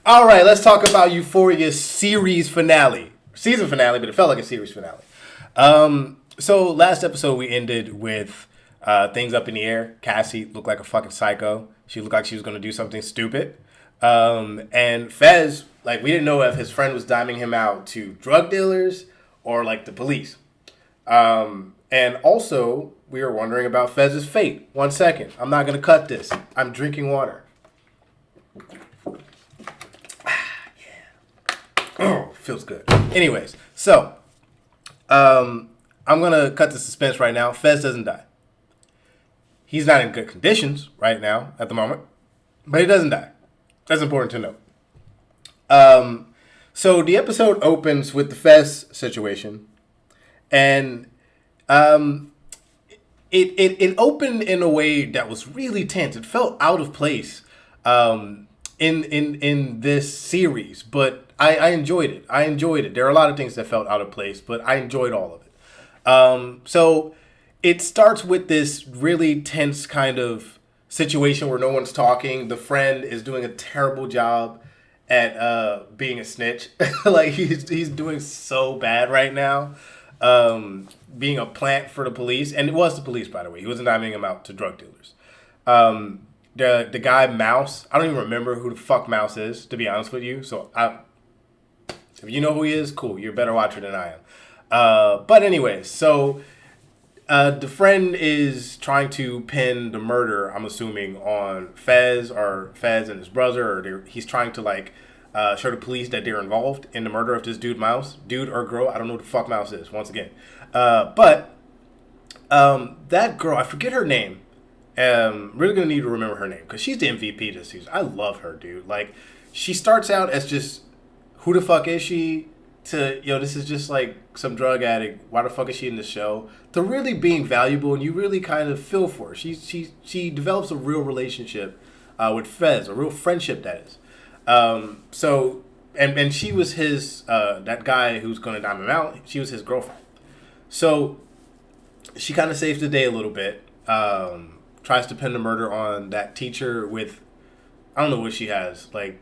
All right, let's talk about Euphoria's series finale. Season finale, but it felt like a series finale. So last episode we ended with things up in the air. Cassie looked like a fucking psycho. She looked like she was going to do something stupid. And Fez, like, we didn't know if his friend was diming him out to drug dealers or, like, the police. And also, we were wondering about Fez's fate. 1 second. I'm not going to cut this. I'm drinking water. Oh, feels good. Anyways, so I'm gonna cut the suspense right now. Fez doesn't die. He's not in good conditions right now at the moment, but he doesn't die. That's important to know. So the episode opens with the Fez situation, and it opened in a way that was really tense. It felt out of place in this series, but I enjoyed it. I enjoyed it. There are a lot of things that felt out of place, but I enjoyed all of it. So it starts with this really tense kind of situation where no one's talking. The friend is doing a terrible job at being a snitch. Like he's doing so bad right now. Being a plant for the police, and it was the police, by the way. He wasn't diming him out to drug dealers. The guy Mouse, I don't even remember who the fuck Mouse is, to be honest with you. So if you know who he is, cool. You're a better watcher than I am. But anyways, so the friend is trying to pin the murder, I'm assuming, on Fez and his brother, or he's trying to show the police that they're involved in the murder of this dude Mouse, dude or girl. I don't know who the fuck Mouse is. Once again, but that girl, I forget her name. Really gonna need to remember her name because she's the MVP this season. I love her, dude. Like, she starts out as just, who the fuck is she? To, this is just like some drug addict. Why the fuck is she in the show? To really being valuable, and you really kind of feel for her. She develops a real relationship with Fez, a real friendship, that is. So she was his that guy who's gonna dime him out. She was his girlfriend. So she kind of saves the day a little bit. Tries to pin the murder on that teacher with, I don't know what she has, like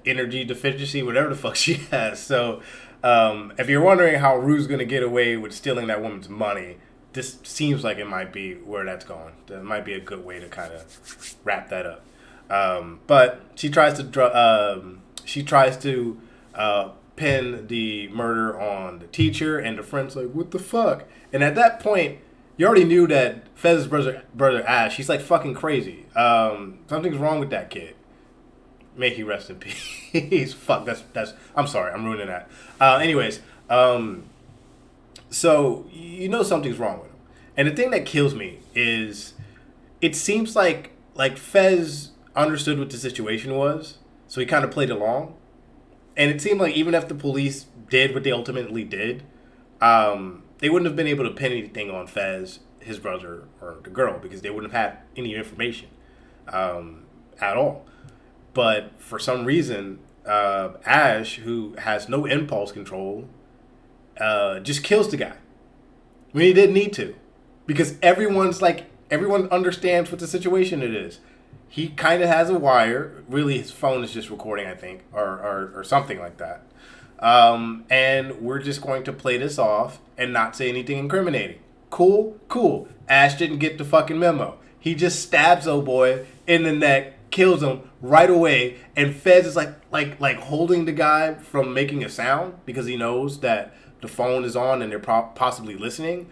energy deficiency, whatever the fuck she has. So if you're wondering how Rue's going to get away with stealing that woman's money, this seems like it might be where that's going. That might be a good way to kind of wrap that up. But she tries to pin the murder on the teacher, and the friend's like, what the fuck? And at that point, you already knew that Fez's brother Ash, he's like fucking crazy. Something's wrong with that kid. May he rest in peace. Fuck, that's. I'm sorry, I'm ruining that. Anyways, so something's wrong with him, and the thing that kills me is, it seems like Fez understood what the situation was, so he kind of played along, and it seemed like even if the police did what they ultimately did, they wouldn't have been able to pin anything on Fez, his brother, or the girl, because they wouldn't have had any information at all. But for some reason, Ash, who has no impulse control, just kills the guy when he didn't need to, because everyone understands what the situation it is. He kind of has a wire. Really, his phone is just recording, I think, or something like that. And we're just going to play this off and not say anything incriminating. Cool. Ash didn't get the fucking memo. He just stabs old boy in the neck, kills him right away, and Fez is like holding the guy from making a sound because he knows that the phone is on and they're possibly listening.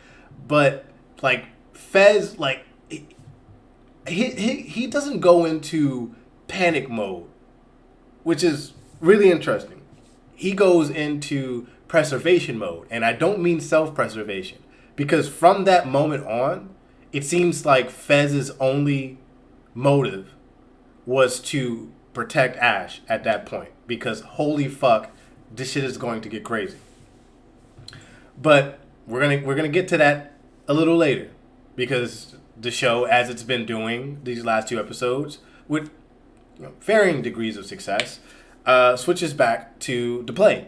But like Fez, like he doesn't go into panic mode, which is really interesting. He goes into preservation mode, and I don't mean self-preservation, because from that moment on, it seems like Fez's only motive was to protect Ash at that point, because holy fuck, this shit is going to get crazy. But we're gonna get to that a little later, because the show, as it's been doing these last 2 episodes, with varying degrees of success, switches back to the play,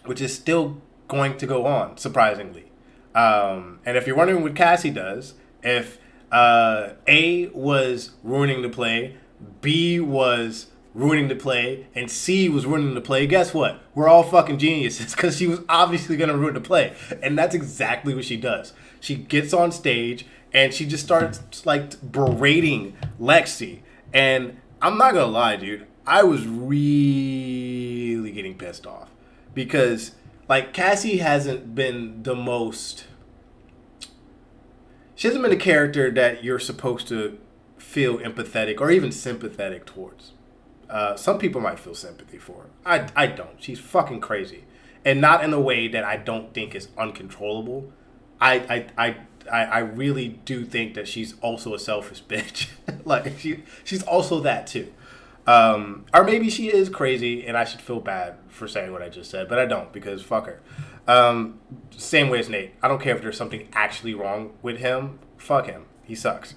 which is still going to go on, surprisingly. And if you're wondering what Cassie does, if A was ruining the play, B was ruining the play and C was ruining the play, guess what? We're all fucking geniuses because she was obviously going to ruin the play. And that's exactly what she does. She gets on stage and she just starts like berating Lexi. And I'm not going to lie, dude. I was really getting pissed off because like Cassie hasn't been the most... She hasn't been a character that you're supposed to feel empathetic or even sympathetic towards. Some people might feel sympathy for her. I don't. She's fucking crazy. And not in a way that I don't think is uncontrollable. I really do think that she's also a selfish bitch. Like, she's also that too. Or maybe she is crazy and I should feel bad for saying what I just said, but I don't because fuck her. Same way as Nate. I don't care if there's something actually wrong with him. Fuck him. He sucks.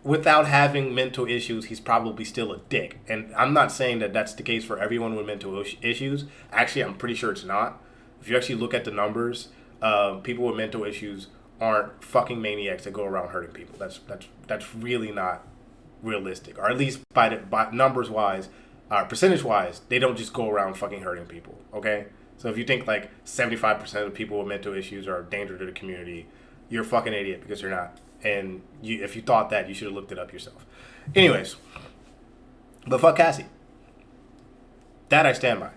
Without having mental issues, he's probably still a dick. And I'm not saying that that's the case for everyone with mental issues. Actually, I'm pretty sure it's not. If you actually look at the numbers, people with mental issues aren't fucking maniacs that go around hurting people. That's really not realistic. Or at least by numbers wise, percentage wise, they don't just go around fucking hurting people. Okay? So if you think like 75% of people with mental issues are a danger to the community, you're a fucking idiot because you're not. And if you thought that, you should have looked it up yourself. Anyways, but fuck Cassie. That I stand by.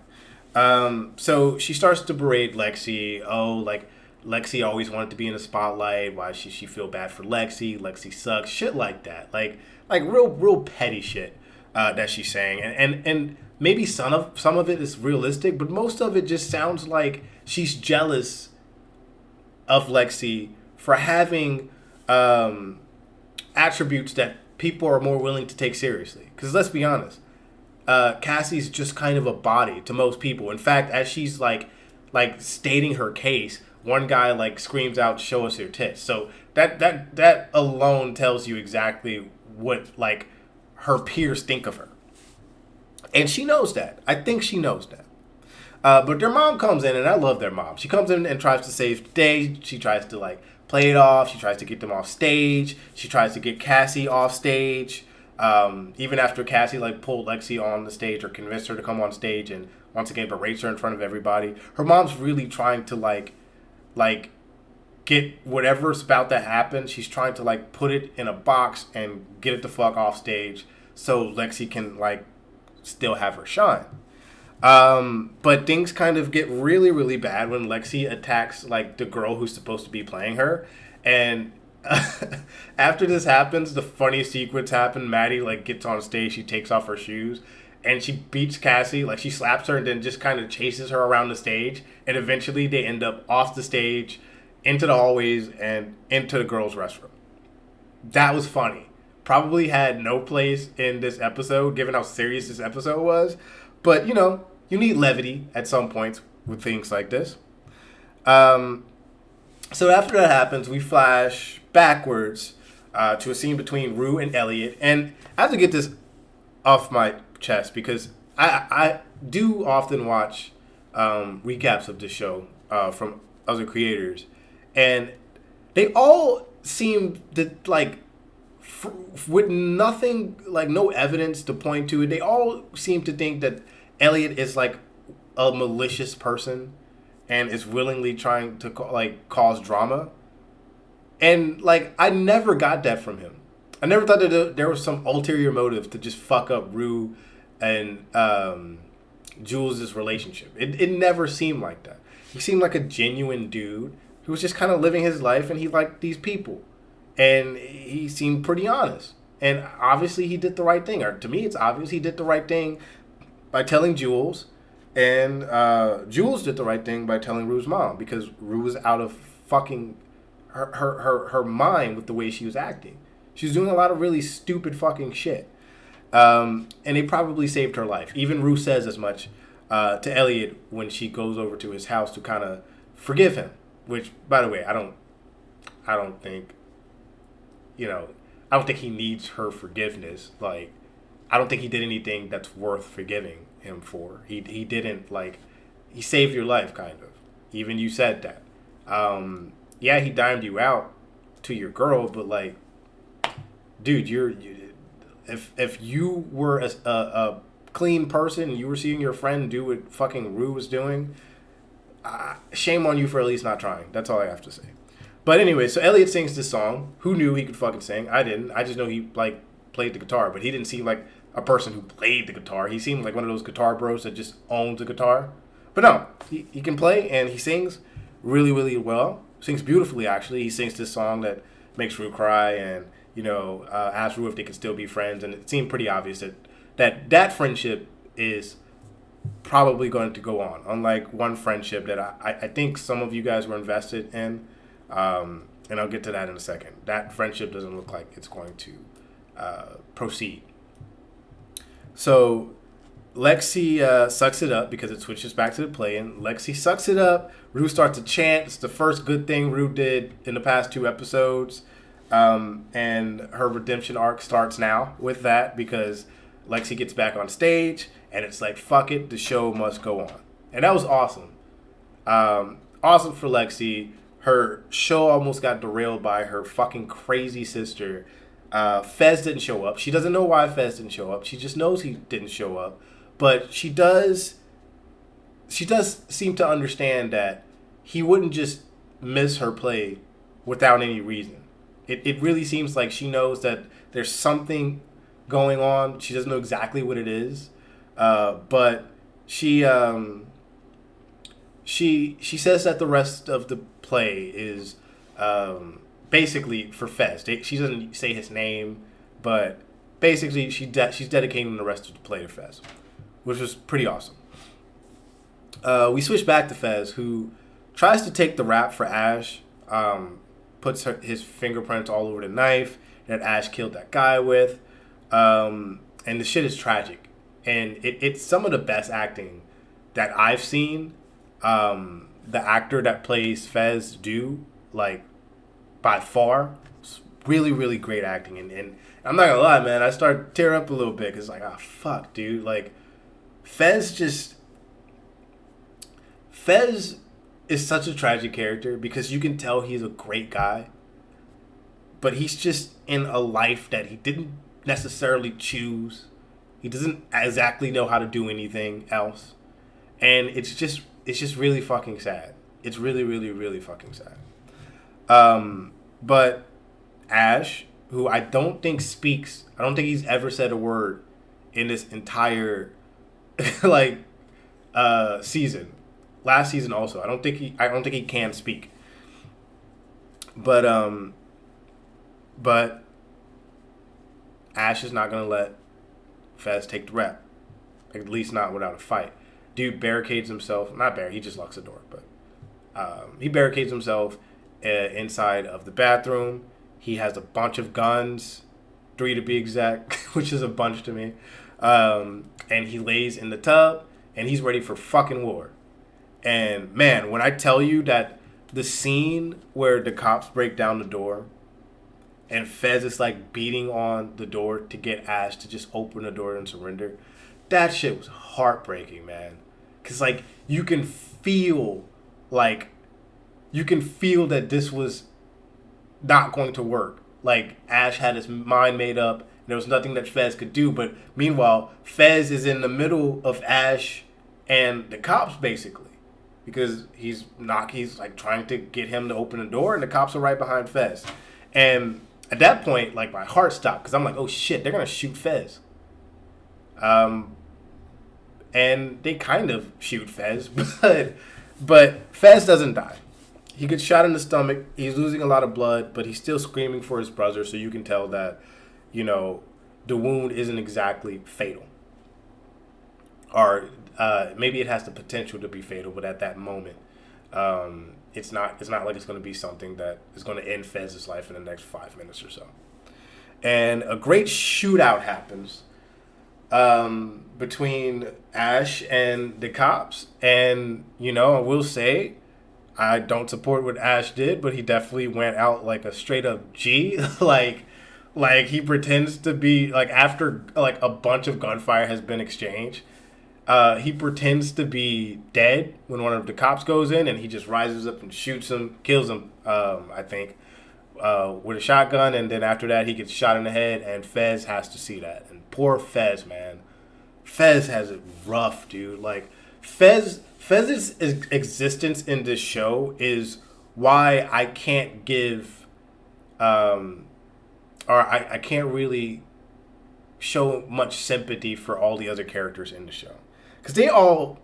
So she starts to berate Lexi. Oh, like Lexi always wanted to be in the spotlight. Why should she feel bad for Lexi? Lexi sucks. Shit like that. Like real petty shit that she's saying. And maybe some of it is realistic, but most of it just sounds like she's jealous of Lexi for having attributes that people are more willing to take seriously. Because let's be honest, Cassie's just kind of a body to most people. In fact, as she's like stating her case, one guy like screams out, "Show us your tits." So that alone tells you exactly what like her peers think of her, and she knows that. I think she knows that. But their mom comes in, and I love their mom. She comes in and tries to save the day. She tries to like play it off. She tries to get them off stage. She tries to get Cassie off stage. Even after Cassie like pulled Lexi on the stage or convinced her to come on stage and once again berates her in front of everybody. Her mom's really trying to like get whatever's about to happen. She's trying to like put it in a box and get it the fuck off stage so Lexi can like still have her shine. But things kind of get really, really bad when Lexi attacks like the girl who's supposed to be playing her. And after this happens, the funniest sequence happen. Maddie like gets on stage, she takes off her shoes and she beats Cassie, like she slaps her and then just kind of chases her around the stage. And eventually they end up off the stage, into the hallways and into the girls' restroom. That was funny. Probably had no place in this episode, given how serious this episode was. But, you know, you need levity at some points with things like this. So after that happens, we flash backwards to a scene between Rue and Elliot. And I have to get this off my chest because I do often watch recaps of this show from other creators. And they all seem to, like, with nothing, like no evidence to point to it, they all seem to think that Elliot is like a malicious person and is willingly trying to like cause drama. And like I never got that from him. I never thought that there was some ulterior motive to just fuck up Rue and Jules' relationship. It never seemed like that. He seemed like a genuine dude who was just kind of living his life and he liked these people. And he seemed pretty honest. And obviously he did the right thing. Or to me, it's obvious he did the right thing by telling Jules. And Jules did the right thing by telling Rue's mom. Because Rue was out of fucking her mind with the way she was acting. She was doing a lot of really stupid fucking shit. And it probably saved her life. Even Rue says as much to Elliot when she goes over to his house to kind of forgive him. Which, by the way, I don't think... You know, I don't think he needs her forgiveness. Like, I don't think he did anything that's worth forgiving him for. He didn't, like, he saved your life, kind of. Even you said that. Yeah, he dimed you out to your girl, but, like, dude, if you were a clean person and you were seeing your friend do what fucking Rue was doing, shame on you for at least not trying. That's all I have to say. But anyway, so Elliot sings this song. Who knew he could fucking sing? I didn't. I just know he like played the guitar, but he didn't seem like a person who played the guitar. He seemed like one of those guitar bros that just owns a guitar. But no, he can play and he sings really, really well. Sings beautifully, actually. He sings this song that makes Rue cry and, asks Rue if they can still be friends. And it seemed pretty obvious that friendship is probably going to go on. Unlike one friendship that I think some of you guys were invested in. And I'll get to that in a second. That friendship doesn't look like it's going to proceed. So Lexi sucks it up because it switches back to the play, and Lexi sucks it up. Rue starts to chant. It's the first good thing Rue did in the past 2 episodes. And her redemption arc starts now with that because Lexi gets back on stage, and it's like, fuck it, the show must go on. And that was awesome. Awesome for Lexi. Her show almost got derailed by her fucking crazy sister. Fez didn't show up. She doesn't know why Fez didn't show up. She just knows he didn't show up. But she does seem to understand that he wouldn't just miss her play without any reason. It really seems like she knows that there's something going on. She doesn't know exactly what it is. But she says that the rest of the play is basically for Fez. She doesn't say his name, but basically she's dedicating the rest of the play to Fez, which was pretty awesome. We switch back to Fez, who tries to take the rap for Ash, puts his fingerprints all over the knife that Ash killed that guy with, and the shit is tragic. And it's some of the best acting that I've seen the actor that plays Fez do, like, by far. It's really, really great acting. And I'm not gonna lie, man, I start tearing up a little bit because, like, fuck, dude. Like, Fez is such a tragic character because you can tell he's a great guy, but he's just in a life that he didn't necessarily choose. He doesn't exactly know how to do anything else. And it's just really fucking sad. It's really, really, really fucking sad. But Ash, who I don't think he's ever said a word in this entire season. Last season also. I don't think he can speak. But Ash is not gonna let Fez take the rep. At least not without a fight. Dude barricades himself. He just locks the door, but he barricades himself inside of the bathroom. He has a bunch of guns, 3 to be exact, which is a bunch to me. And he lays in the tub, and he's ready for fucking war. And man, when I tell you that the scene where the cops break down the door, and Fez is like beating on the door to get Ash to just open the door and surrender, that shit was heartbreaking, man. Cause like you can feel that this was not going to work. Like Ash had his mind made up, and there was nothing that Fez could do. But meanwhile, Fez is in the middle of Ash and the cops basically, because he's like trying to get him to open the door, and the cops are right behind Fez. And at that point, like my heart stopped because I'm like, oh shit, they're gonna shoot Fez. And they kind of shoot Fez, but Fez doesn't die. He gets shot in the stomach. He's losing a lot of blood, but he's still screaming for his brother, so you can tell that, the wound isn't exactly fatal. Or maybe it has the potential to be fatal, but at that moment, it's not like it's going to be something that is going to end Fez's life in the next 5 minutes or so. And a great shootout happens between Ash and the cops. And, I will say, I don't support what Ash did, but he definitely went out like a straight up G. like he pretends to be, like, after like a bunch of gunfire has been exchanged, he pretends to be dead when one of the cops goes in, and he just rises up and shoots him, kills him, I think, with a shotgun. And then after that, he gets shot in the head, and Fez has to see that. And poor Fez, man. Fez has it rough, dude. Like Fez's existence in this show is why I can't give, um, or I can't really show much sympathy for all the other characters in the show, because they all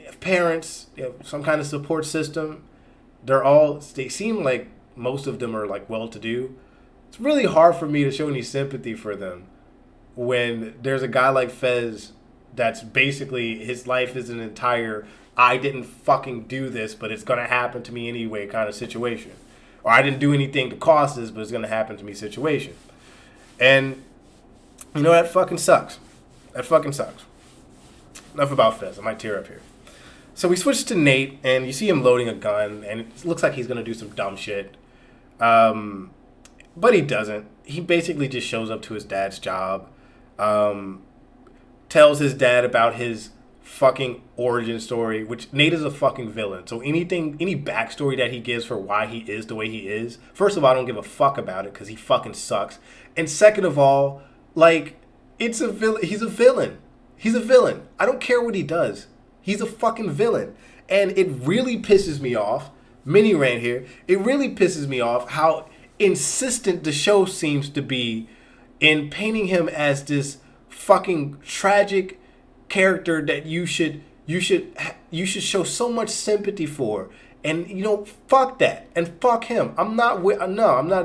have parents, they have some kind of support system. They seem like most of them are like well to do. It's really hard for me to show any sympathy for them when there's a guy like Fez that's basically his life is an entire I didn't fucking do this, but it's gonna happen to me anyway kind of situation. Or I didn't do anything to cause this, but it's gonna happen to me situation. And you know that fucking sucks. That fucking sucks. Enough about Fez. I might tear up here. So we switch to Nate, and you see him loading a gun, and it looks like he's gonna do some dumb shit. But he doesn't. He basically just shows up to his dad's job, tells his dad about his fucking origin story, which Nate is a fucking villain. So any backstory that he gives for why he is the way he is, first of all, I don't give a fuck about it because he fucking sucks. And second of all, like, it's a villain. He's a villain. He's a villain. I don't care what he does. He's a fucking villain. And it really pisses me off. Mini rant here. It really pisses me off how insistent the show seems to be in painting him as this fucking tragic character that you should show so much sympathy for. And fuck that. And fuck him. I'm not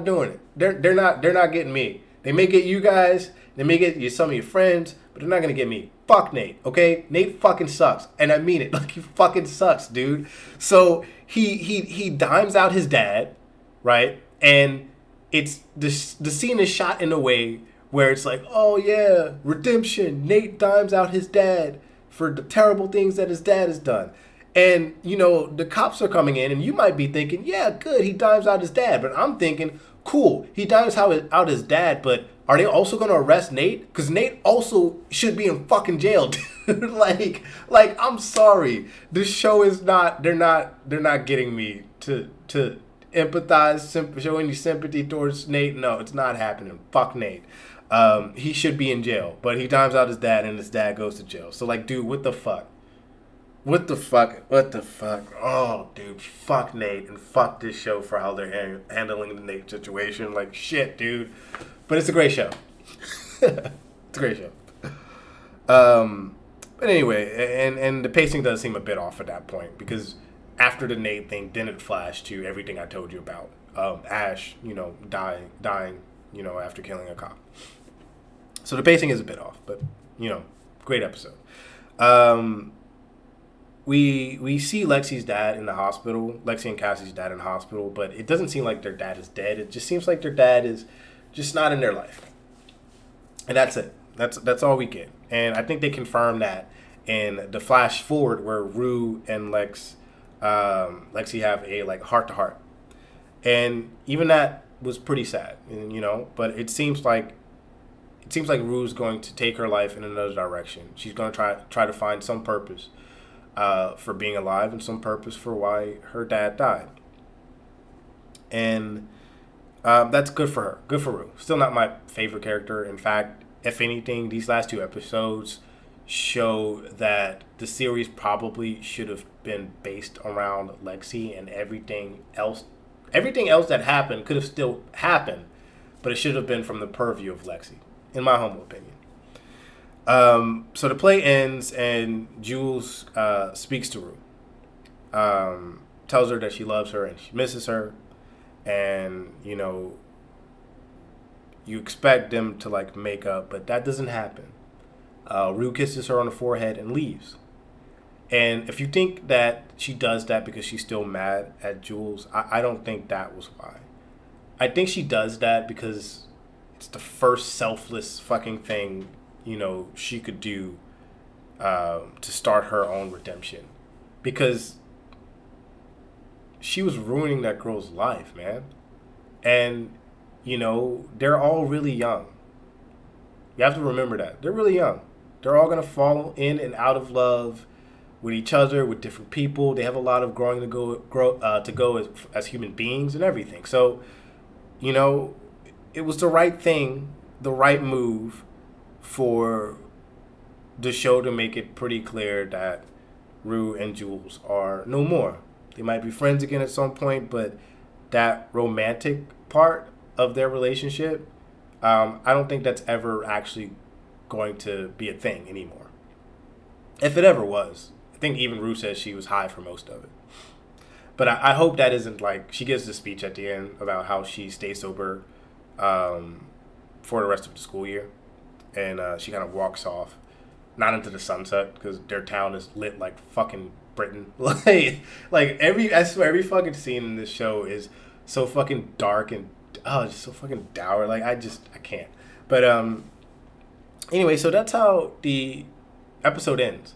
doing it. They're not getting me. They may get you guys, they may get you some of your friends, but they're not gonna get me. Fuck Nate, okay? Nate fucking sucks. And I mean it. Like, he fucking sucks, dude. So he dimes out his dad, right? And it's the scene is shot in a way where it's like, oh yeah, redemption. Nate dimes out his dad for the terrible things that his dad has done. And, the cops are coming in, and you might be thinking, yeah, good, he dimes out his dad. But I'm thinking, cool, he dimes out his dad, but are they also going to arrest Nate? Because Nate also should be in fucking jail, dude. like, I'm sorry. This show is not, they're not getting me to empathize, show any sympathy towards Nate. No, it's not happening. Fuck Nate. He should be in jail, but he dimes out his dad, and his dad goes to jail. So, like, dude, what the fuck? What the fuck? Oh, dude, fuck Nate, and fuck this show for how they're handling the Nate situation. Like, shit, dude. But it's a great show. It's a great show. But anyway, and the pacing does seem a bit off at that point, because after the Nate thing, then it flashed to everything I told you about. Ash, dying, after killing a cop. So the pacing is a bit off, but, great episode. We see Lexi's dad in the hospital, Lexi and Cassie's dad in the hospital, but it doesn't seem like their dad is dead. It just seems like their dad is just not in their life. And that's it. That's all we get. And I think they confirmed that in the flash forward where Rue and Lexi have a heart-to-heart. And even that was pretty sad, but it seems like Rue's going to take her life in another direction. She's going to try to find some purpose for being alive and some purpose for why her dad died. And that's good for her. Good for Rue. Still not my favorite character. In fact, if anything, these last two episodes show that the series probably should have been based around Lexi, and everything else that happened could have still happened, but it should have been from the purview of Lexi, in my humble opinion. So the play ends, and Jules speaks to Rue, tells her that she loves her and she misses her, and you expect them to make up, but that doesn't happen. Rue kisses her on the forehead and leaves. And if you think that she does that because she's still mad at Jules, I don't think that was why. I think she does that because it's the first selfless fucking thing she could do to start her own redemption, because she was ruining that girl's life, man. And they're all really young. You have to remember that they're really young. They're all gonna fall in and out of love with each other, with different people. They have a lot of growing to go as human beings and everything. So it was the right thing, the right move for the show to make it pretty clear that Rue and Jules are no more. They might be friends again at some point, but that romantic part of their relationship, I don't think that's ever actually going to be a thing anymore. If it ever was. I think even Rue says she was high for most of it. But I hope that isn't like, she gives the speech at the end about how she stays sober for the rest of the school year. And she kind of walks off, not into the sunset, because their town is lit like fucking Britain. I swear, every fucking scene in this show is so fucking dark and, just so fucking dour. Like, I can't. But anyway, so that's how the episode ends.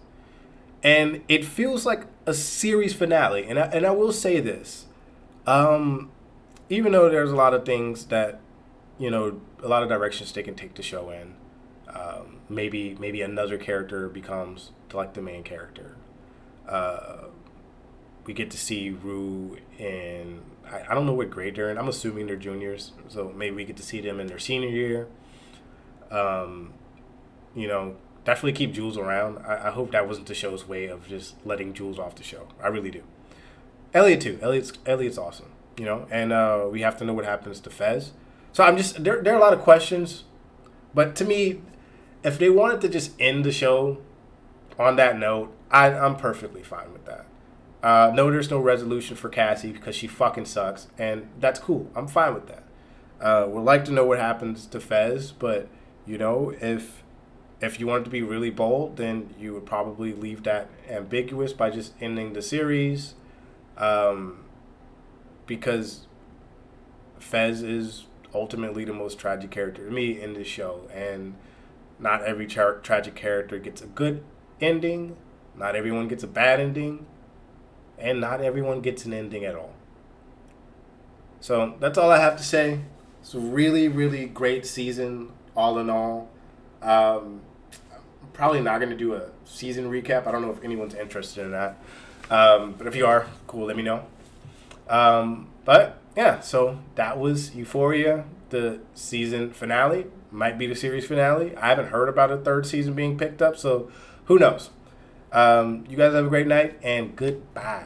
And it feels like a series finale. And I will say this. Even though there's a lot of things that, a lot of directions they can take the show in. Maybe another character becomes like the main character. We get to see Rue in, I don't know what grade they're in. I'm assuming they're juniors. So maybe we get to see them in their senior year. Definitely keep Jules around. I hope that wasn't the show's way of just letting Jules off the show. I really do. Elliot too. Elliot's awesome. And we have to know what happens to Fez. So there are a lot of questions, but to me, if they wanted to just end the show on that note, I'm perfectly fine with that. No, there's no resolution for Cassie because she fucking sucks, and that's cool. I'm fine with that. Would like to know what happens to Fez, but if you wanted to be really bold, then you would probably leave that ambiguous by just ending the series, because Fez is ultimately the most tragic character to me in this show, and not every tragic character gets a good ending, not everyone gets a bad ending, and not everyone gets an ending at all. So that's all I have to say. It's a really, really great season, all in all. I'm probably not going to do a season recap. I don't know if anyone's interested in that. But if you are, cool, let me know. But yeah, so that was Euphoria, the season finale. Might be the series finale. I haven't heard about a third season being picked up, so who knows? You guys have a great night, and goodbye.